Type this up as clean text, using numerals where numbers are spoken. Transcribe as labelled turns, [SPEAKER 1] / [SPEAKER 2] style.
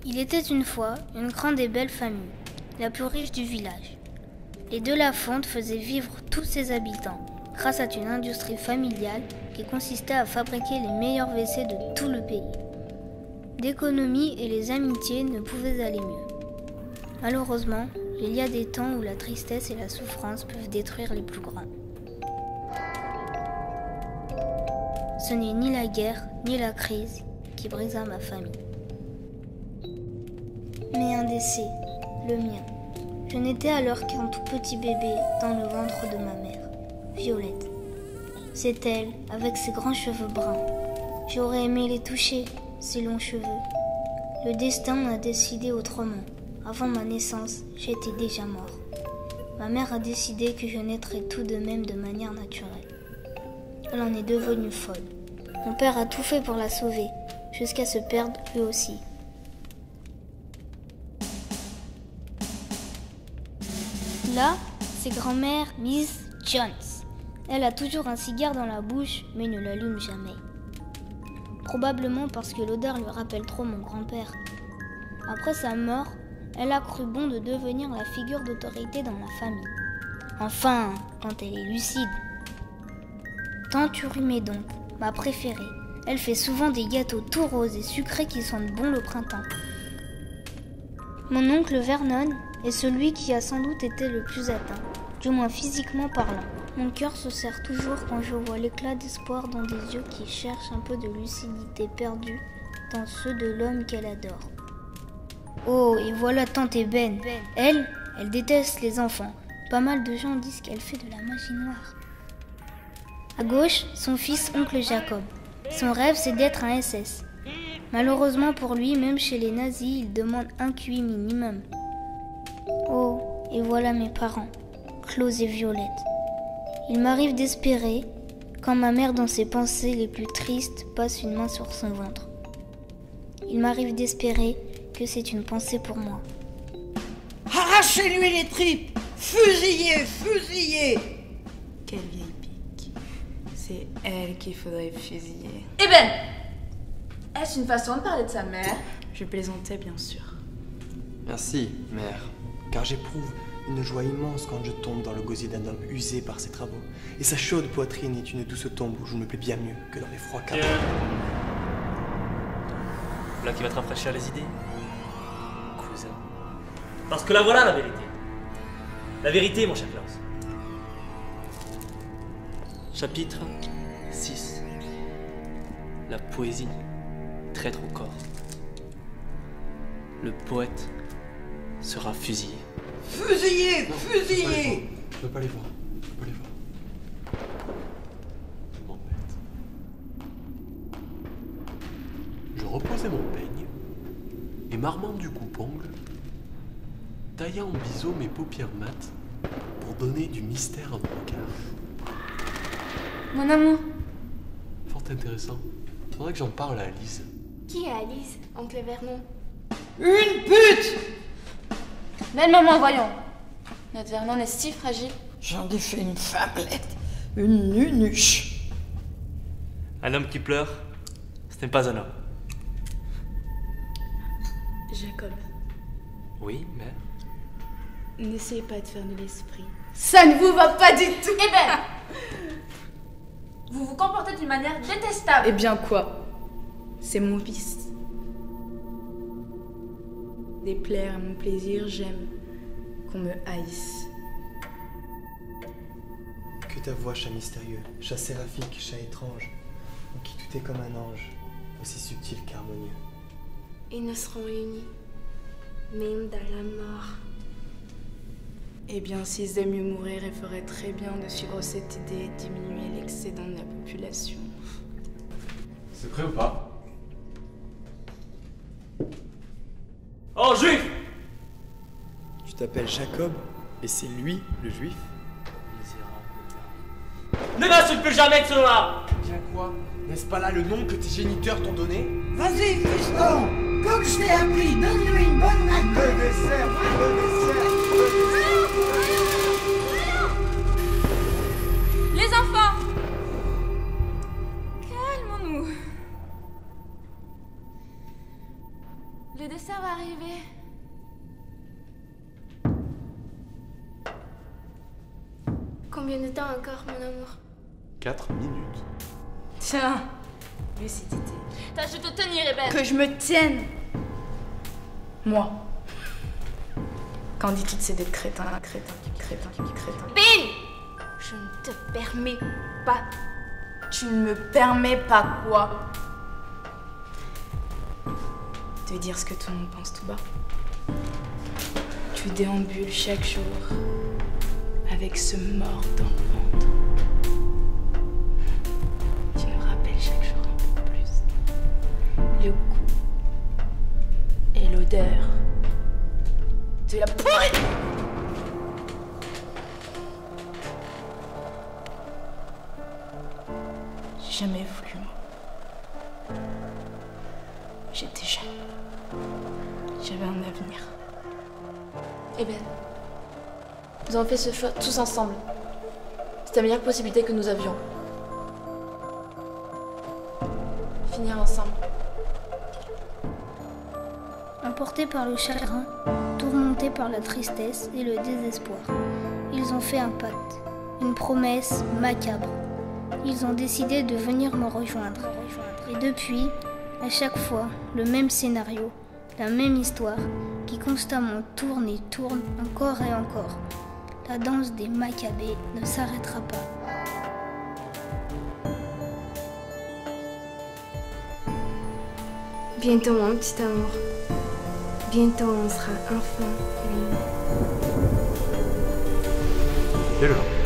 [SPEAKER 1] Il était une fois une grande et belle famille, la plus riche du village. Les de la Fonte faisaient vivre tous ses habitants grâce à une industrie familiale qui consistait à fabriquer les meilleurs WC de tout le pays. L'économie et les amitiés ne pouvaient aller mieux. Malheureusement, il y a des temps où la tristesse et la souffrance peuvent détruire les plus grands. Ce n'est ni la guerre, ni la crise qui brisa ma famille. Mais un décès, le mien. Je n'étais alors qu'un tout petit bébé dans le ventre de ma mère, Violette. C'est elle, avec ses grands cheveux bruns. J'aurais aimé les toucher, ses longs cheveux. Le destin a décidé autrement. Avant ma naissance, j'étais déjà mort. Ma mère a décidé que je naîtrais tout de même de manière naturelle. Elle en est devenue folle. Mon père a tout fait pour la sauver, jusqu'à se perdre lui aussi. Là, c'est grand-mère Miss Jones. Elle a toujours un cigare dans la bouche, mais ne l'allume jamais. Probablement parce que l'odeur lui rappelle trop mon grand-père. Après sa mort, elle a cru bon de devenir la figure d'autorité dans la famille. Enfin, quand elle est lucide. Tante Urimé donc, ma préférée. Elle fait souvent des gâteaux tout roses et sucrés qui sentent bon le printemps. Mon oncle Vernon est celui qui a sans doute été le plus atteint, du moins physiquement parlant. Mon cœur se serre toujours quand je vois l'éclat d'espoir dans des yeux qui cherchent un peu de lucidité perdue dans ceux de l'homme qu'elle adore. Oh, et voilà tante Eben. Elle déteste les enfants. Pas mal de gens disent qu'elle fait de la magie noire. À gauche, son fils oncle Jacob. Son rêve, c'est d'être un SS. Malheureusement pour lui, même chez les nazis, il demande un QI minimum. Oh, et voilà mes parents, Claude et Violette. Il m'arrive d'espérer, quand ma mère dans ses pensées les plus tristes passe une main sur son ventre. Il m'arrive d'espérer que c'est une pensée pour moi.
[SPEAKER 2] Arrachez-lui les tripes! Fusillez! Fusillez!
[SPEAKER 3] Quelle vieille pique. C'est elle qu'il faudrait fusiller.
[SPEAKER 4] Eh ben! Est-ce une façon de parler de sa mère?
[SPEAKER 3] Je plaisantais bien sûr.
[SPEAKER 5] Merci, mère, car j'éprouve une joie immense quand je tombe dans le gosier d'un homme usé par ses travaux. Et sa chaude poitrine est une douce tombe où je me plais bien mieux que dans les froids caves.
[SPEAKER 6] Là qui va te rafraîchir les idées, cousin. Parce que là voilà la vérité. La vérité, mon cher Klaus. Chapitre 6. La poésie traître au corps. Le poète sera fusillé.
[SPEAKER 2] Fusillez!
[SPEAKER 5] Non,
[SPEAKER 2] Fusillez!
[SPEAKER 5] Je peux pas les voir. Je peux pas les voir. Je m'embête. Je reposais mon peigne et m'armant du coupe-ongle, taillant en biseau mes paupières mates pour donner du mystère à mon regard.
[SPEAKER 4] Mon amour.
[SPEAKER 5] Fort intéressant. Faudrait que j'en parle à Alice.
[SPEAKER 4] Qui est Alice, oncle Vernon?
[SPEAKER 2] Une pute!
[SPEAKER 4] Belle maman, voyons. Notre Vernon est si fragile.
[SPEAKER 2] J'en ai fait une femmelette, une nunuche.
[SPEAKER 6] Un homme qui pleure, ce n'est pas un homme.
[SPEAKER 3] Jacob,
[SPEAKER 6] Oui, mère.
[SPEAKER 3] n'essayez pas de faire de l'esprit.
[SPEAKER 4] Ça ne vous va pas du tout. Eh ben! Vous vous comportez d'une manière détestable.
[SPEAKER 3] Eh bien quoi? C'est mon vice. Déplaire à mon plaisir, j'aime qu'on me haïsse.
[SPEAKER 5] Que ta voix, chat mystérieux, chat séraphique, chat étrange, en qui tout est comme un ange, aussi subtil qu'harmonieux.
[SPEAKER 7] Et nous serons unis, même dans la mort.
[SPEAKER 3] Eh bien, s'ils aiment mieux mourir, il ferait très bien de suivre cette idée et diminuer l'excédent de la population.
[SPEAKER 5] C'est prêt ou pas?
[SPEAKER 6] Oh, juif!
[SPEAKER 5] Tu t'appelles Jacob, et c'est lui, le juif?
[SPEAKER 6] Misérable. Ne m'insulte plus jamais de ce nom-là!
[SPEAKER 8] Bien quoi? N'est-ce pas là le nom que tes géniteurs t'ont donné?
[SPEAKER 2] Vas-y, fiston! Comme je t'ai appris, donne-lui une bonne raclée!
[SPEAKER 8] Le dessert, le dessert,
[SPEAKER 4] Les enfants! Calmons-nous. Le dessert va arriver.
[SPEAKER 7] Combien de temps encore, mon amour?
[SPEAKER 5] 4 minutes.
[SPEAKER 3] Tiens, lucidité.
[SPEAKER 4] Tâche de te tenir, Eben.
[SPEAKER 3] Que je me tienne. Moi. Quand dit toutes ces des crétins.
[SPEAKER 4] Ben!
[SPEAKER 3] Je ne te permets pas. Tu ne me permets pas quoi? De dire ce que tout le monde pense tout bas. Tu déambules chaque jour avec ce mort dans le ventre. Tu me rappelles chaque jour un peu plus le goût et l'odeur de la pourriture. J'ai jamais voulu, moi. J'étais jeune. J'avais un avenir.
[SPEAKER 4] Eben, nous avons fait ce choix tous ensemble. C'est la meilleure possibilité que nous avions. Finir ensemble.
[SPEAKER 1] Emportés par le chagrin, tourmentés par la tristesse et le désespoir, ils ont fait un pacte, une promesse macabre. Ils ont décidé de venir me rejoindre. Et depuis, à chaque fois, le même scénario, la même histoire, qui constamment tourne et tourne encore et encore. La danse des Maccabées ne s'arrêtera pas.
[SPEAKER 7] Bientôt, mon petit amour. Bientôt, on sera enfin unis.
[SPEAKER 5] Quelle heure?